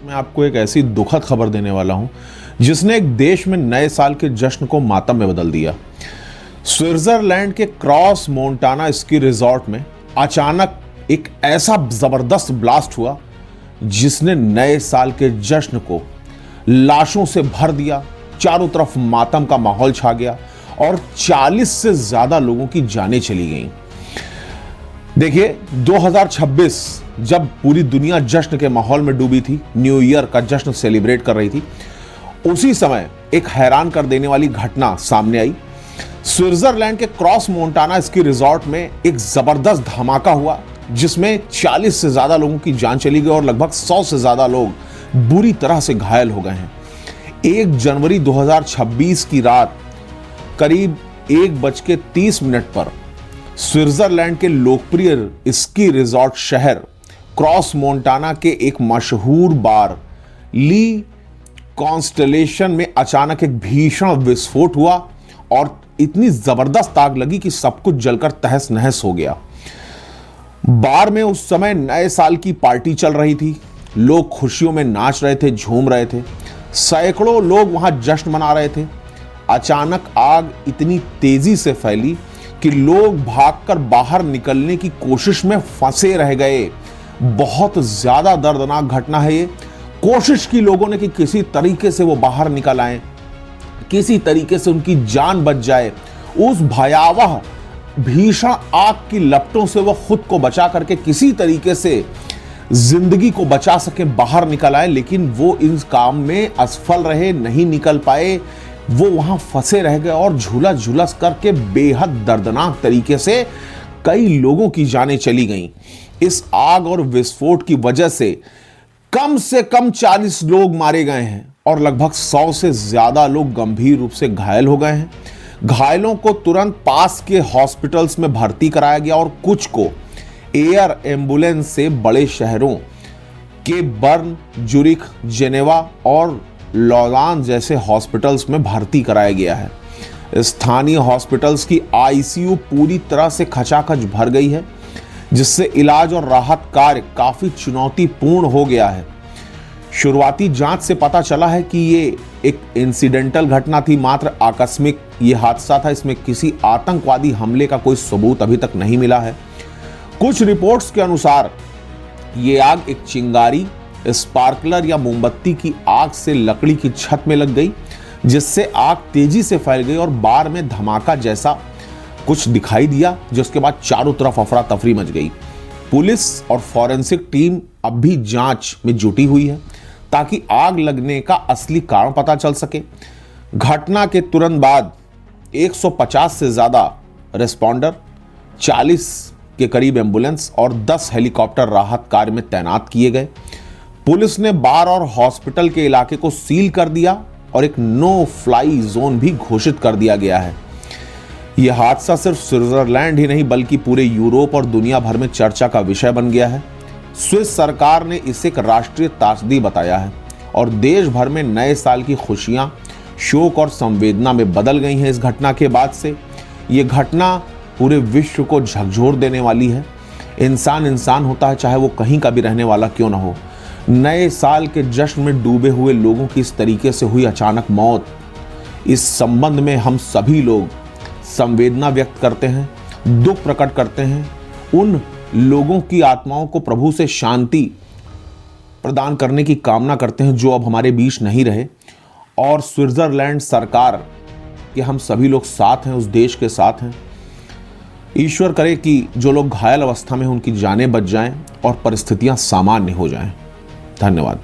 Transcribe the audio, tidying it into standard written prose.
मैं आपको एक ऐसी दुखद खबर देने वाला हूं जिसने एक देश में नए साल के जश्न को मातम में बदल दिया। स्विट्जरलैंड के क्रॉस मोंटाना स्की रिजॉर्ट में अचानक एक ऐसा जबरदस्त ब्लास्ट हुआ जिसने नए साल के जश्न को लाशों से भर दिया। चारों तरफ मातम का माहौल छा गया और 40 से ज्यादा लोगों की जानें चली गईं। देखिए, 2026 जब पूरी दुनिया जश्न के माहौल में डूबी थी, न्यू ईयर का जश्न सेलिब्रेट कर रही थी, उसी समय एक हैरान कर देने वाली घटना सामने आई। स्विट्जरलैंड के क्रॉस मोंटाना स्की रिजॉर्ट में एक जबरदस्त धमाका हुआ जिसमें 40 से ज्यादा लोगों की जान चली गई और लगभग 100 से ज्यादा लोग बुरी तरह से घायल हो गए हैं। 1 जनवरी 2026 की रात करीब 1:30 पर स्विट्जरलैंड के लोकप्रिय स्की रिजॉर्ट शहर क्रॉस मोंटाना के एक मशहूर बार ली कॉन्स्टेलेशन में अचानक एक भीषण विस्फोट हुआ और इतनी जबरदस्त आग लगी कि सब कुछ जलकर तहस नहस हो गया। बार में उस समय नए साल की पार्टी चल रही थी, लोग खुशियों में नाच रहे थे, झूम रहे थे, सैकड़ों लोग वहां जश्न मना रहे थे। अचानक आग इतनी तेजी से फैली कि लोग भागकर बाहर निकलने की कोशिश में फंसे रह गए। बहुत ज्यादा दर्दनाक घटना है ये। कोशिश की लोगों ने कि किसी तरीके से वो बाहर निकल आए, किसी तरीके से उनकी जान बच जाए। उस भयावह भीषण आग की लपटों से वो खुद को बचा करके किसी तरीके से जिंदगी को बचा सके, बाहर निकल आए, लेकिन वो इस काम में असफल रहे, नहीं निकल पाए। वो वहां फंसे रह गए और झूला झुलस करके बेहद दर्दनाक तरीके से कई लोगों की जानें चली गईं। इस आग और विस्फोट की वजह से कम 40 लोग मारे गए हैं और लगभग 100 से ज्यादा लोग गंभीर रूप से घायल हो गए हैं। घायलों को तुरंत पास के हॉस्पिटल्स में भर्ती कराया गया और कुछ को एयर एम्बुलेंस से बड़े शहरों के बर्न, जुरिख, जेनेवा और लॉजान जैसे हॉस्पिटल्स में भर्ती कराया गया है। स्थानीय हॉस्पिटल्स की आईसीयू पूरी तरह से खचाखच भर गई है, जिससे इलाज और राहत कार्य काफी चुनौतीपूर्ण हो गया है। शुरुआती जांच से पता चला है कि ये एक इंसिडेंटल घटना थी, मात्र आकस्मिक ये हादसा था। इसमें किसी आतंकवादी हमले का कोई सबूत अभी तक नहीं मिला है। कुछ रिपोर्ट्स के अनुसार ये आग एक चिंगारी, स्पार्कलर या मोमबत्ती की आग से लकड़ी की छत में लग गई, जिससे आग तेजी से फैल गई और बार में धमाका जैसा कुछ दिखाई दिया, जिसके बाद चारों तरफ अफरा तफरी मच गई। पुलिस और फॉरेंसिक टीम अब भी जांच में जुटी हुई है ताकि आग लगने का असली कारण पता चल सके। घटना के तुरंत बाद 150 से ज्यादा रेस्पॉन्डर, 40 के करीब एम्बुलेंस और 10 हेलीकॉप्टर राहत कार्य में तैनात किए गए। पुलिस ने बार और हॉस्पिटल के इलाके को सील कर दिया और एक नो फ्लाई जोन भी घोषित कर दिया गया है। यह हादसा सिर्फ स्विट्जरलैंड ही नहीं बल्कि पूरे यूरोप और दुनिया भर में चर्चा का विषय बन गया है। स्विस सरकार ने इसे एक राष्ट्रीय त्रासदी बताया है और देश भर में नए साल की खुशियां शोक और संवेदना में बदल गई हैं। इस घटना के बाद से यह घटना पूरे विश्व को झकझोर देने वाली है। इंसान होता है, चाहे वो कहीं का भी रहने वाला क्यों ना हो। नए साल के जश्न में डूबे हुए लोगों की इस तरीके से हुई अचानक मौत, इस संबंध में हम सभी लोग संवेदना व्यक्त करते हैं, दुख प्रकट करते हैं। उन लोगों की आत्माओं को प्रभु से शांति प्रदान करने की कामना करते हैं जो अब हमारे बीच नहीं रहे। और स्विट्जरलैंड सरकार के हम सभी लोग साथ हैं, उस देश के साथ हैं। ईश्वर करे कि जो लोग घायल अवस्था में उनकी जानें बच जाएं और परिस्थितियां सामान्य हो जाएं। धन्यवाद।